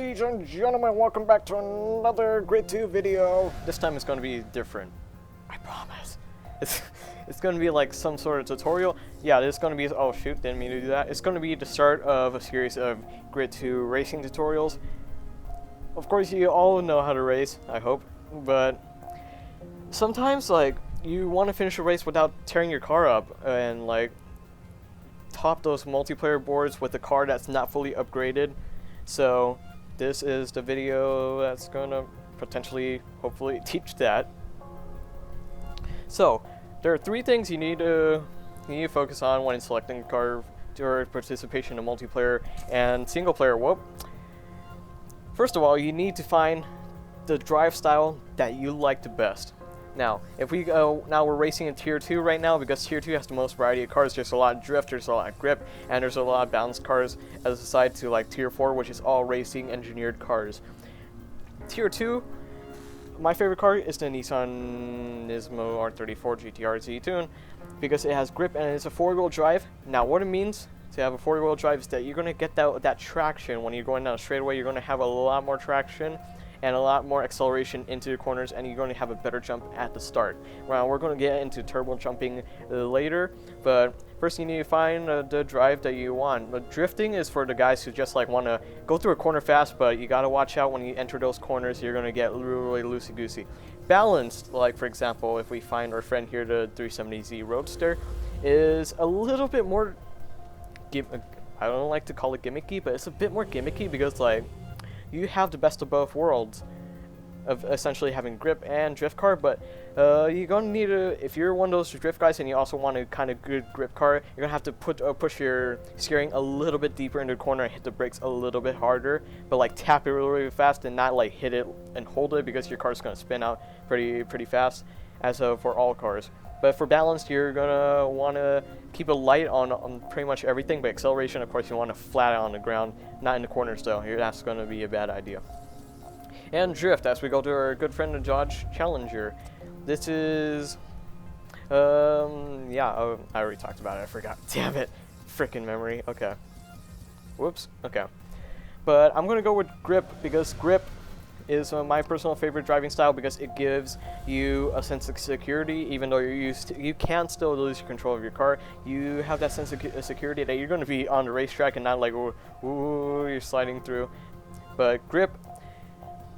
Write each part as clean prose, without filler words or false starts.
Ladies and gentlemen, welcome back to another Grid 2 video. This time it's going to be different. I promise. It's going to be like some sort of tutorial. Yeah, this is going to be, oh shoot, didn't mean to do that. It's going to be the start of a series of Grid 2 racing tutorials. Of course, you all know how to race, I hope, but sometimes like you want to finish a race without tearing your car up and like top those multiplayer boards with a car that's not fully upgraded. So this is the video that's gonna potentially, hopefully, teach that. So there are three things you need to focus on when selecting a car for participation in multiplayer and single player. Whoop. First of all, you need to find the drive style that you like the best. Now, if we go, now we're racing in Tier 2 right now because Tier 2 has the most variety of cars. There's a lot of drift, there's a lot of grip, and there's a lot of balanced cars as aside to like Tier 4, which is all racing engineered cars. Tier 2, my favorite car is the Nissan Nismo R34 GTR Z-Tune because it has grip and it's a four-wheel drive. Now, what it means to have a four-wheel drive is that you're going to get that traction when you're going down a straightaway. You're going to have a lot more traction and a lot more acceleration into the corners, and you're going to have a better jump at the start. Well, we're going to get into turbo jumping later, but first you need to find the drive that you want. But drifting is for the guys who just like want to go through a corner fast, but you got to watch out when you enter those corners. You're going to get really loosey-goosey. Balanced, like for example, if we find our friend here, the 370Z Roadster, is a little bit more, I don't like to call it gimmicky, but it's a bit more gimmicky because like, you have the best of both worlds of essentially having grip and drift car, but you're going to need if you're one of those drift guys and you also want a kind of good grip car, you're going to have to push your steering a little bit deeper into the corner and hit the brakes a little bit harder, but like tap it really fast and not like hit it and hold it because your car's going to spin out pretty fast as for all cars. But for balance, you're going to want to keep it light on pretty much everything, but acceleration, of course, you want to flat out on the ground, not in the corners though. That's going to be a bad idea. And drift, as we go to our good friend the Dodge Challenger. This is, yeah, I already talked about it, I forgot. Damn it, frickin' memory, okay. Whoops, okay. But I'm going to go with grip because grip is my personal favorite driving style because it gives you a sense of security. Even though you can still lose control of your car, you have that sense of security that you're going to be on the racetrack and not like ooh, you're sliding through. But grip,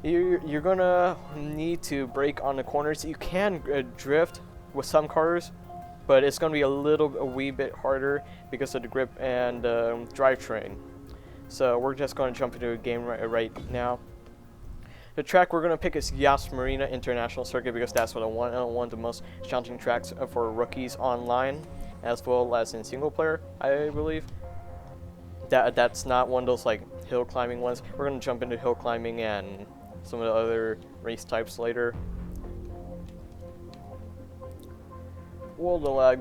you're going to need to brake on the corners. You can drift with some cars, but it's going to be a wee bit harder because of the grip and drivetrain. So we're just going to jump into a game right now. The track we're going to pick is Yas Marina International Circuit because that's what one of the most challenging tracks for rookies online, as well as in single player, I believe. That's not one of those like hill climbing ones. We're going to jump into hill climbing and some of the other race types later. Whoa, the lag.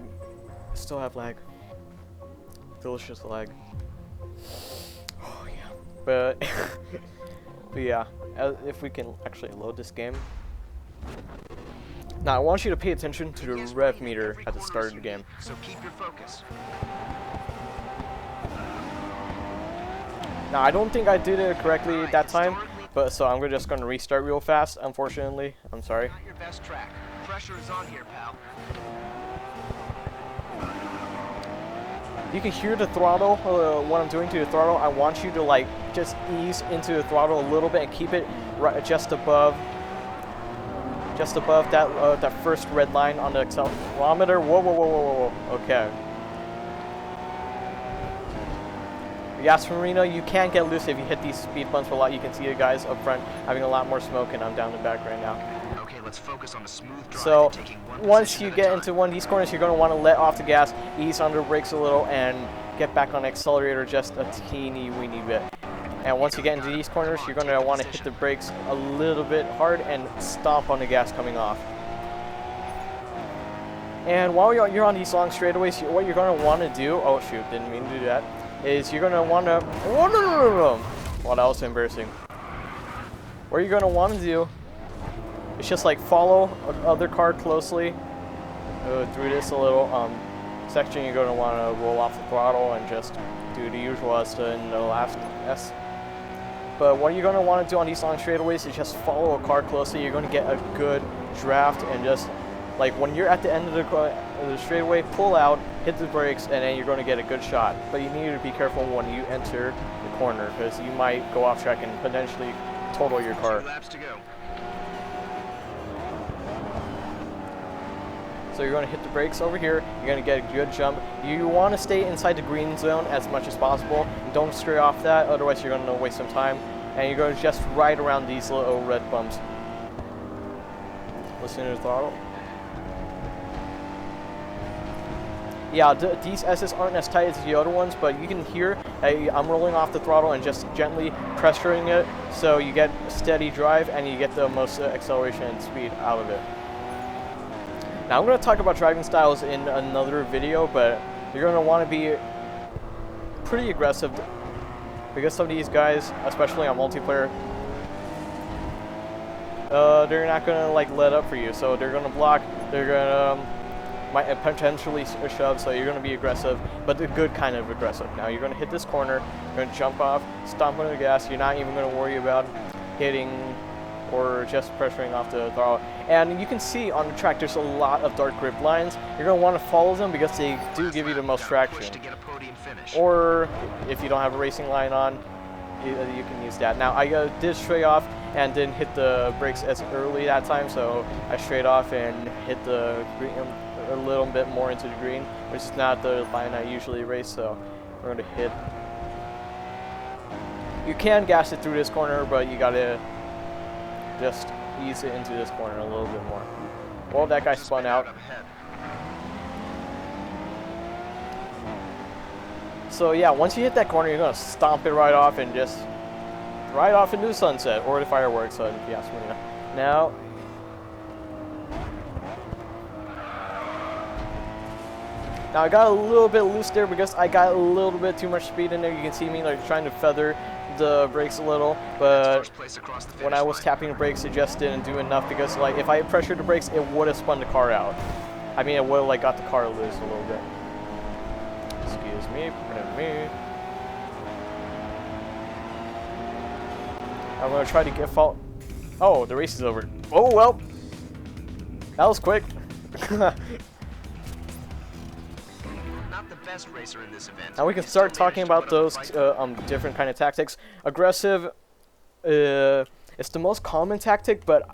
I still have lag. Delicious lag. Oh yeah. But yeah. If we can actually load this game. Now I want you to pay attention to the rev meter at the start of the game. So keep your focus. Now I don't think I did it correctly that time, but so I'm just going to restart real fast. Unfortunately, I'm sorry. Not your best track. Pressure is on here, pal. You can hear the throttle, what I'm doing to the throttle. I want you to like just ease into the throttle a little bit and keep it right just above that first red line on the accelerometer. Whoa. Okay. Yas Marina, you can get loose if you hit these speed bumps a lot. You can see the guys up front having a lot more smoke, and I'm down the back right now. Okay, let's focus on the smooth drive. So once you get into one of these corners, you're going to want to let off the gas, ease on the brakes a little, and get back on the accelerator just a teeny weeny bit. And once you get into these corners, you're going to want to hit the brakes a little bit hard and stomp on the gas coming off. And while you're on these long straightaways, what you're going to want to do, oh shoot, didn't mean to do that, is you're going to want to, oh no. Well, that was embarrassing. What you're going to want to do, it's just like follow other car closely through this little section. You're going to want to roll off the throttle and just do the usual as in the last S. But what you're going to want to do on these long straightaways is just follow a car closely. You're going to get a good draft, and just like when you're at the end of the straightaway, pull out, hit the brakes, and then you're going to get a good shot. But you need to be careful when you enter the corner, because you might go off track and potentially total your car. 2 laps to go. So you're going to hit the brakes over here, you're going to get a good jump. You want to stay inside the green zone as much as possible. Don't stray off that, otherwise you're going to waste some time. And you're going to just ride around these little red bumps. Listen to the throttle. Yeah, these S's aren't as tight as the other ones, but you can hear I'm rolling off the throttle and just gently pressuring it, so you get steady drive and you get the most acceleration and speed out of it. Now I'm going to talk about driving styles in another video, but you're going to want to be pretty aggressive, because some of these guys, especially on multiplayer, they're not going to like let up for you, so they're going to block, they're going to might potentially shove, so you're going to be aggressive, but the good kind of aggressive. Now you're going to hit this corner, you're going to jump off, stomp on the gas, you're not even going to worry about hitting or just pressuring off the throttle. And you can see on the track there's a lot of dark grip lines. You're going to want to follow them because they do give you the most traction. Or if you don't have a racing line on, you can use that. Now I did stray off and didn't hit the brakes as early that time, so I straight off and hit the green a little bit more into the green, which is not the line I usually race, so we're going to hit. You can gas it through this corner, but you got to just ease it into this corner a little bit more. Well, that guy spun out. So yeah, once you hit that corner, you're going to stomp it right off and just right off into the sunset, or the fireworks on Yas Marina. Now, I got a little bit loose there because I got a little bit too much speed in there. You can see me like trying to feather the brakes a little, but when I was tapping the brakes, it just didn't do enough, because like if I had pressured the brakes, it would have spun the car out. I mean, it would have like got the car loose a little bit. Excuse me, pardon me. I'm gonna try to get fault. Oh, the race is over. Oh well, that was quick. Best racer in this event. Now we can start talking about those different kind of tactics. Aggressive it's the most common tactic, but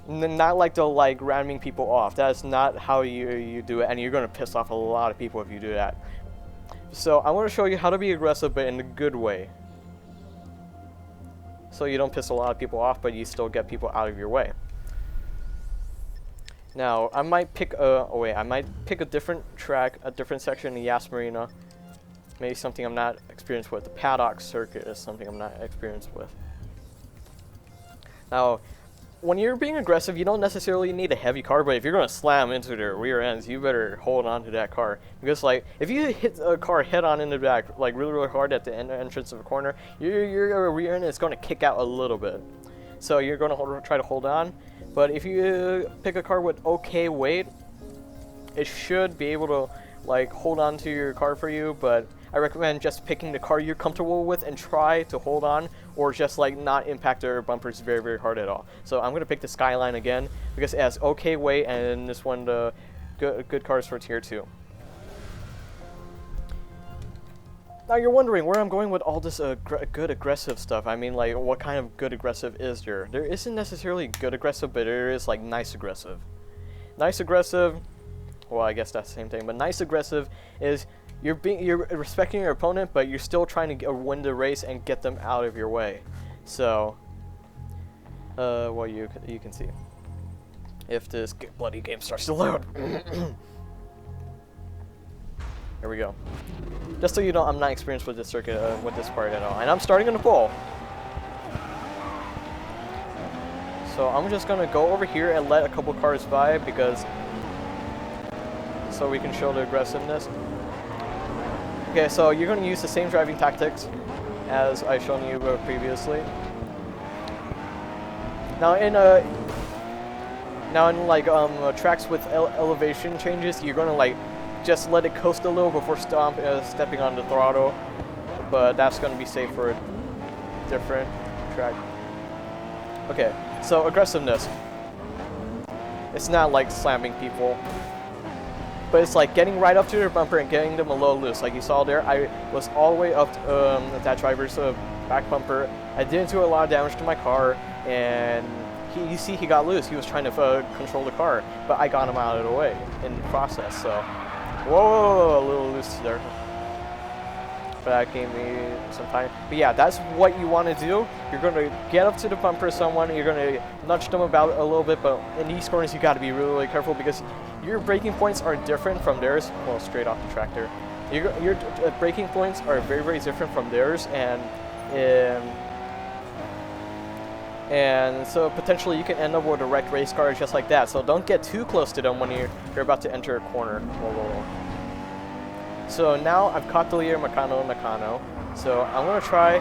not like the ramming people off. That is not how you do it, and you're going to piss off a lot of people if you do that. So I want to show you how to be aggressive, but in a good way. So you don't piss a lot of people off, but you still get people out of your way. Now, I might pick a different track, a different section in Yas Marina. Maybe something I'm not experienced with. The paddock circuit is something I'm not experienced with. Now, when you're being aggressive, you don't necessarily need a heavy car, but if you're going to slam into their rear ends, you better hold on to that car. Because, like, if you hit a car head-on in the back, like, really, really hard at the entrance of a corner, your rear end is going to kick out a little bit. So you're going to try to hold on. But if you pick a car with okay weight, it should be able to like hold on to your car for you. But I recommend just picking the car you're comfortable with and try to hold on, or just like not impact their bumpers very, very hard at all. So I'm gonna pick the Skyline again because it has okay weight, and this one the good cars for tier 2. Now you're wondering where I'm going with all this good aggressive stuff. I mean, like, what kind of good aggressive is there? There isn't necessarily good aggressive, but there is like nice aggressive. Nice aggressive, well, I guess that's the same thing, but nice aggressive is you're respecting your opponent, but you're still trying to win the race and get them out of your way. So, well, you can see if this bloody game starts to load. Here we go. Just so you know, I'm not experienced with this circuit, with this part at all. And I'm starting on the pole. So I'm just going to go over here and let a couple cars by, because so we can show the aggressiveness. Okay, so you're going to use the same driving tactics as I've shown you previously. Now in tracks with elevation changes, you're going to like just let it coast a little before stepping on the throttle, but that's going to be safe for different. track. Okay, so aggressiveness. It's not like slamming people, but it's like getting right up to their bumper and getting them a little loose. Like you saw there, I was all the way up to that driver's back bumper. I didn't do a lot of damage to my car, and you see he got loose. He was trying to control the car, but I got him out of the way in the process. So, whoa, a little loose there. But that gave me some time. But yeah, that's what you want to do. You're going to get up to the bumper of someone, you're going to nudge them about a little bit, but in these corners you got to be really, really careful because your braking points are different from theirs. Well, straight off the track there. Your braking points are very, very different from theirs, and so potentially you can end up with a wrecked race car just like that. So don't get too close to them when you're about to enter a corner. Whoa. So now I've caught the leader, Nakano. So I'm going to try.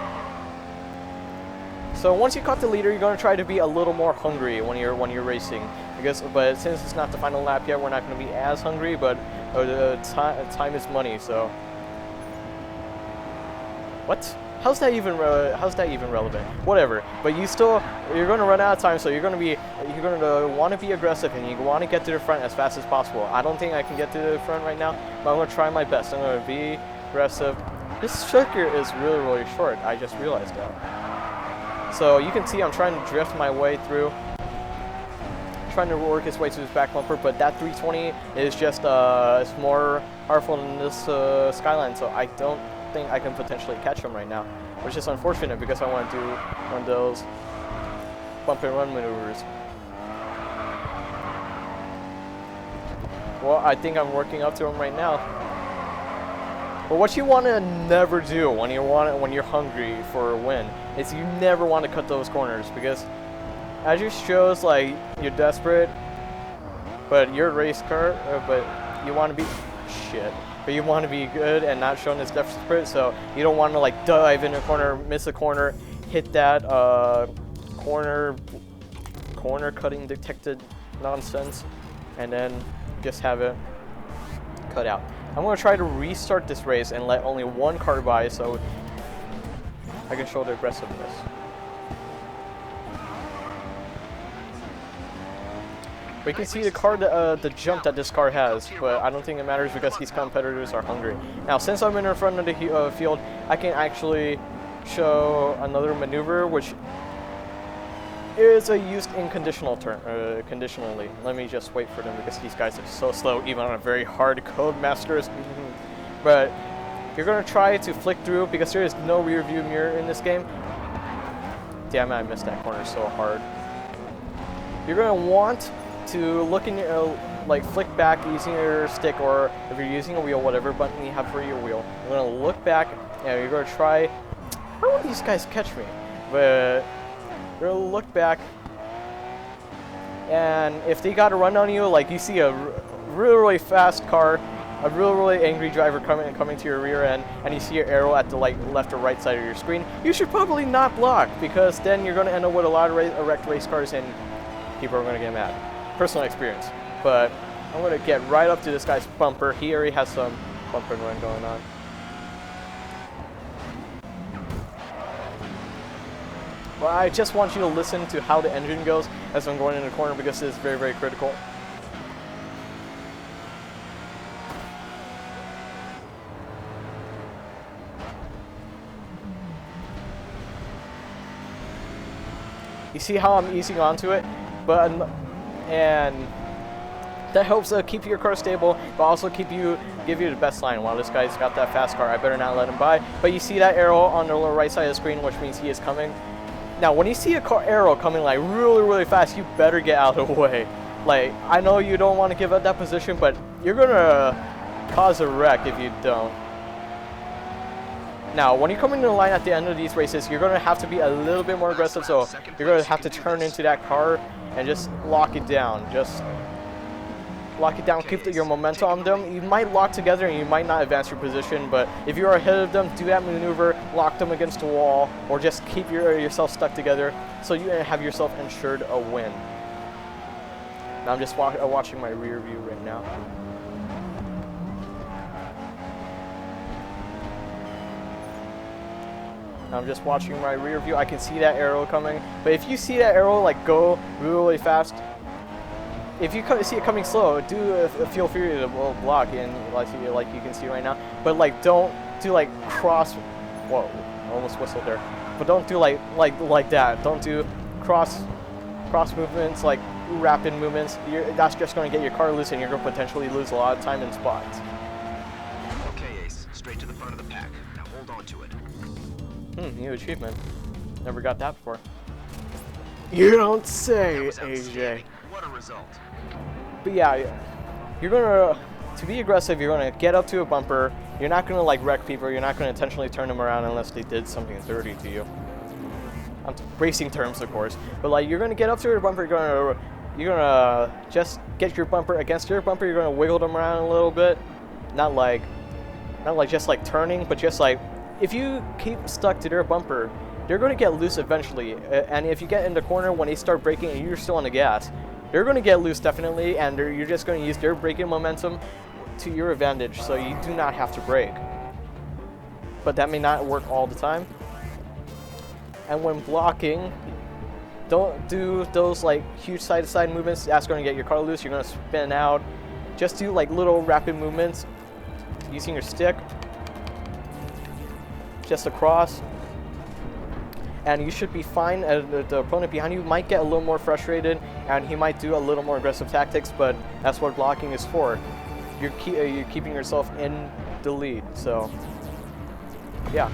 So once you caught the leader, you're going to try to be a little more hungry when you're racing. But since it's not the final lap yet, we're not going to be as hungry. But time is money. So what? How's that even relevant? Whatever. But you're going to run out of time, so you're going to want to be aggressive and you want to get to the front as fast as possible. I don't think I can get to the front right now, but I'm going to try my best. I'm going to be aggressive. This circuit is really, really short. I just realized that. So you can see I'm trying to drift my way through, trying to work his way to his back bumper, but that 320 is just it's more powerful than this Skyline, so I don't think I can potentially catch him right now, which is unfortunate because I want to do one of those bump and run maneuvers. Well, I think I'm working up to him right now. But what you want to never do when you're hungry for a win is you never want to cut those corners, because as just shows like you're desperate, but you're a race car, but you want to be But you want to be good and not shown as desperate, so you don't want to like dive in a corner, miss a corner, hit that corner cutting detected nonsense, and then just have it cut out. I'm going to try to restart this race and let only one car by so I can show the aggressiveness. We can see the jump that this car has, but I don't think it matters because these competitors are hungry. Now, since I'm in front of the field, I can actually show another maneuver, which is used in conditionally. Let me just wait for them because these guys are so slow, even on a very hard Codemasters. But you're going to try to flick through because there is no rear view mirror in this game. Damn it, I missed that corner so hard. You're going to want to look in your, like flick back using your stick, or if you're using a wheel, whatever button you have for your wheel. You're going to look back and you're going to try, how will these guys catch me? But you're going to look back, and if they got a run on you, like you see a really, really fast car, a really, really angry driver coming to your rear end, and you see your arrow at the left or right side of your screen, you should probably not block, because then you're going to end up with a lot of wrecked race cars and people are going to get mad. Personal experience. But I'm going to get right up to this guy's bumper. He already has some bump and run going on. Well, I just want you to listen to how the engine goes as I'm going in the corner, because it's very, very critical. You see how I'm easing onto it? And that helps keep your car stable, but also give you the best line. While this guy's got that fast car, I better not let him by. But you see that arrow on the right side of the screen, which means he is coming. Now, when you see a arrow coming like really, really fast, you better get out of the way. Like, I know you don't want to give up that position, but you're gonna cause a wreck if you don't. Now, when you come into the line at the end of these races, you're going to have to be a little bit more aggressive, so you're going to have to turn into that car and just lock it down. Just lock it down, keep your momentum on them. You might lock together and you might not advance your position, but if you're ahead of them, do that maneuver, lock them against the wall, or just keep yourself stuck together so you have yourself ensured a win. Now I'm just watching my rear view right now. I'm just watching my rear view. I can see that arrow coming. But if you see that arrow like go really fast, if you see it coming slow, do feel free to block and like you can see right now. But like don't do like cross. Whoa, almost whistled there. But don't do like that. Don't do cross movements, like rapid movements. That's just going to get your car loose, and you're going to potentially lose a lot of time in spots. Okay, Ace. Straight to the front of the pack. Now hold on to it. New achievement. Never got that before. You don't say, AJ. What a result. But yeah, you're gonna, to be aggressive, you're gonna get up to a bumper. You're not gonna like wreck people. You're not gonna intentionally turn them around unless they did something dirty to you. On racing terms, of course. But like, you're gonna get up to a bumper. You're gonna just get your bumper against your bumper. You're gonna wiggle them around a little bit. Not like just like turning, but just like if you keep stuck to their bumper, they're gonna get loose eventually. And if you get in the corner when they start braking and you're still on the gas, they're going to get loose definitely, and you're just going to use their braking momentum to your advantage, so you do not have to brake. But that may not work all the time. And when blocking, don't do those like huge side-to-side movements. That's going to get your car loose. You're going to spin out. Just do like little rapid movements using your stick, just across. And you should be fine. The opponent behind you might get a little more frustrated, and he might do a little more aggressive tactics, but that's what blocking is for. You're keeping yourself in the lead, so yeah.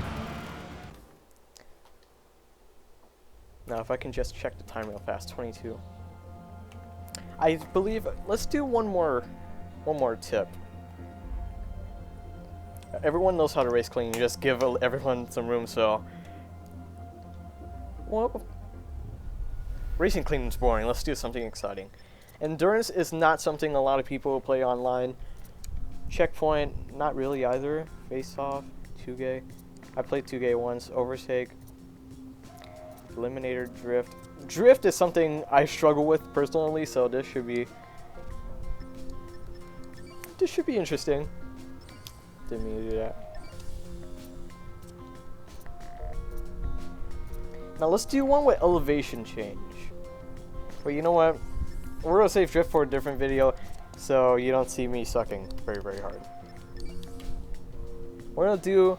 Now if I can just check the time real fast, 22. I believe, let's do one more tip. Everyone knows how to race clean, you just give everyone some room, so. Well, racing clean is boring. Let's do something exciting. Endurance is not something a lot of people play online. Checkpoint, not really either. Face off, 2G. I played 2G once. Overtake, Eliminator, Drift. Drift is something I struggle with personally, so this should be interesting. Didn't mean to do that. Now let's do one with elevation change. But you know what? We're gonna save drift for a different video, so you don't see me sucking very, very hard. We're gonna do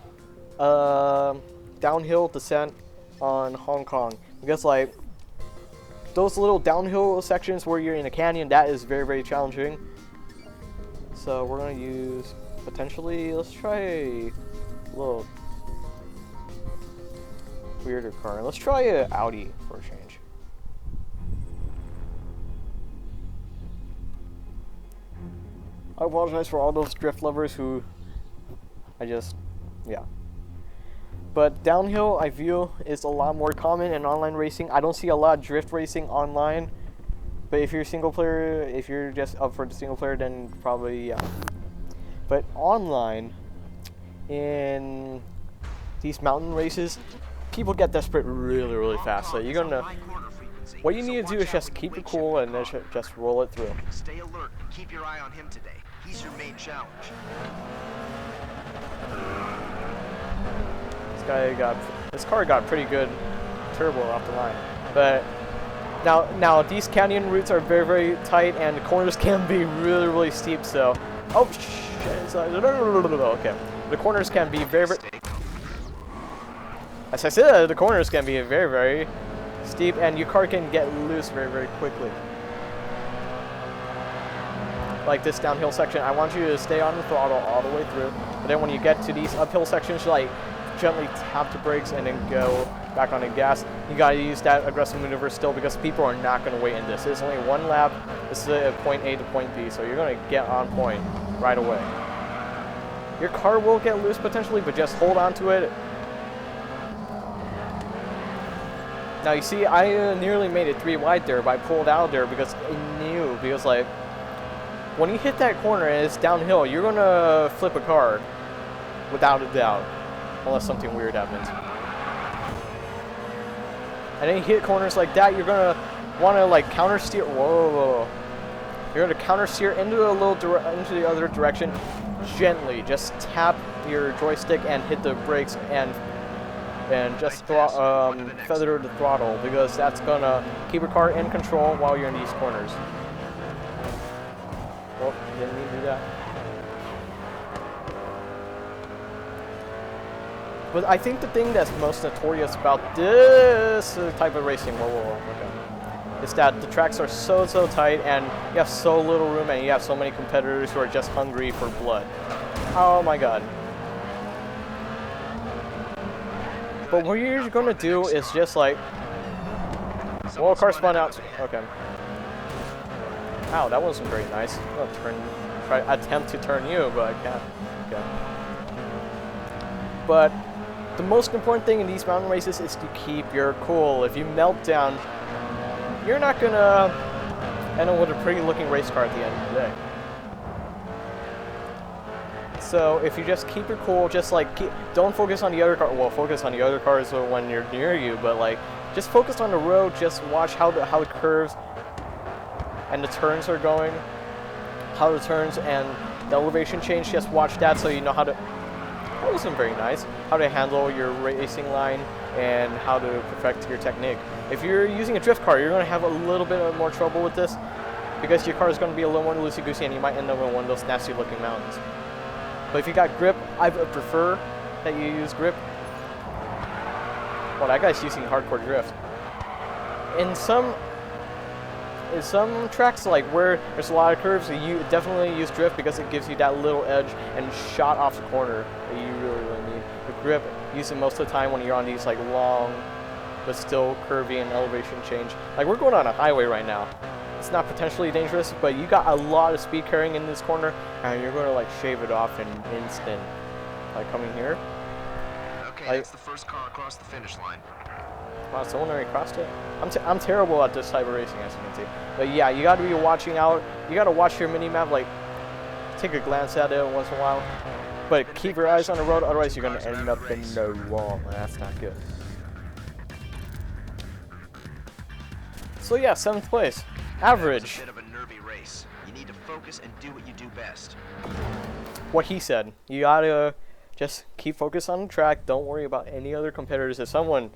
downhill descent on Hong Kong, because like those little downhill sections where you're in a canyon, that is very, very challenging. So we're gonna use potentially. Let's try a little weirder car. Let's try a Audi for a change. I apologize for all those drift lovers who yeah. But downhill, I feel, is a lot more common in online racing. I don't see a lot of drift racing online. But if you're single player, if you're just up for the single player, then probably, yeah. But online, in these mountain races, people get desperate really, really fast. So you're gonna, what you need to do is just keep it cool and then just roll it through. Stay alert and keep your eye on him today. He's your main challenge. This car got pretty good turbo off the line. But now these canyon routes are very, very tight, and the corners can be really, really steep. So, oh shit! Okay, the corners can be very, very. As I said, the corners can be very, very steep, and your car can get loose very, very quickly. Like this downhill section, I want you to stay on the throttle all the way through. But then when you get to these uphill sections, like gently tap the brakes and then go back on the gas. You gotta use that aggressive maneuver still, because people are not gonna wait in this. It's only one lap. This is a point A to point B, so you're gonna get on point right away. Your car will get loose potentially, but just hold on to it. Now you see, I nearly made it 3 wide there, but I pulled out there because I knew, because like, when you hit that corner and it's downhill, you're gonna flip a car, without a doubt, unless something weird happens. And then you hit corners like that, you're gonna wanna like counter steer. Whoa! You're gonna counter steer into the other direction, gently. Just tap your joystick and hit the brakes and and just feather the throttle, because that's gonna keep your car in control while you're in these corners. Oh, didn't mean to do that. But I think the thing that's most notorious about this type of racing, okay, is that the tracks are so tight, and you have so little room, and you have so many competitors who are just hungry for blood. Oh my god. But what you're gonna do is just like, well, car spun out. Okay. Ow, that wasn't very nice. I'm gonna attempt to turn you, but I can't. Okay. But the most important thing in these mountain races is to keep your cool. If you melt down, you're not gonna end up with a pretty looking race car at the end of the day. So if you just keep your cool, just like don't focus on the other car. Well, focus on the other cars when you're near you, but like just focus on the road. Just watch how the curves and the turns are going, how the turns and the elevation change. Just watch that so you know how to. That wasn't very nice. How to handle your racing line and how to perfect your technique. If you're using a drift car, you're going to have a little bit more trouble with this because your car is going to be a little more loosey-goosey and you might end up in one of those nasty-looking mountains. But if you got grip, I would prefer that you use grip. Well, that guy's using hardcore drift. In some tracks, like where there's a lot of curves, you definitely use drift because it gives you that little edge and shot off the corner that you really need. The grip, use it most of the time when you're on these like long, but still curvy and elevation change. Like we're going on a highway right now. It's not potentially dangerous, but you got a lot of speed carrying in this corner, and you're gonna like shave it off in an instant. Like coming here. Okay, that's the first car across the finish line. Wow, someone already crossed it? I'm terrible at this type of racing, as you can see. But yeah, you gotta be watching out. You gotta watch your mini-map, like, take a glance at it once in a while. But keep your eyes on the road, otherwise you're gonna end up in the wall, and that's not good. So yeah, 7th place. Average. It's a bit of a nervy race. You need to focus and do what you do best. What he said. You gotta just keep focused on the track. Don't worry about any other competitors. If someone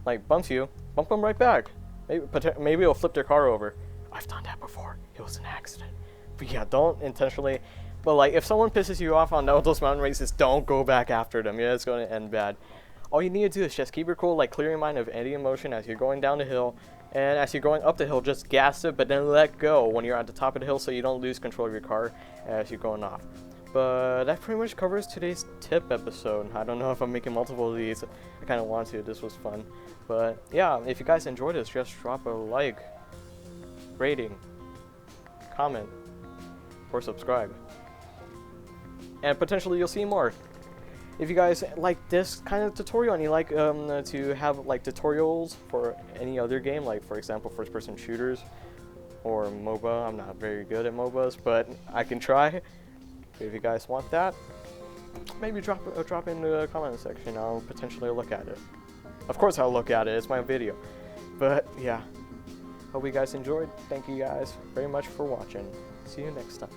like bumps you, bump them right back. Maybe it'll flip their car over. I've done that before. It was an accident. But yeah, don't intentionally. But like, if someone pisses you off on those mountain races, don't go back after them. Yeah, it's going to end bad. All you need to do is just keep your cool, like clear your mind of any emotion as you're going down the hill. And as you're going up the hill, just gas it, but then let go when you're at the top of the hill so you don't lose control of your car as you're going off. But that pretty much covers today's tip episode. I don't know if I'm making multiple of these. I kind of want to. This was fun. But yeah, if you guys enjoyed this, just drop a like, rating, comment, or subscribe. And potentially you'll see more. If you guys like this kind of tutorial and you like to have like tutorials for any other game, like for example first-person shooters or MOBA. I'm not very good at MOBAs, but I can try. If you guys want that, maybe drop in the comment section. I'll potentially look at it. Of course I'll look at it. It's my video. But yeah, hope you guys enjoyed. Thank you guys very much for watching. See you next time.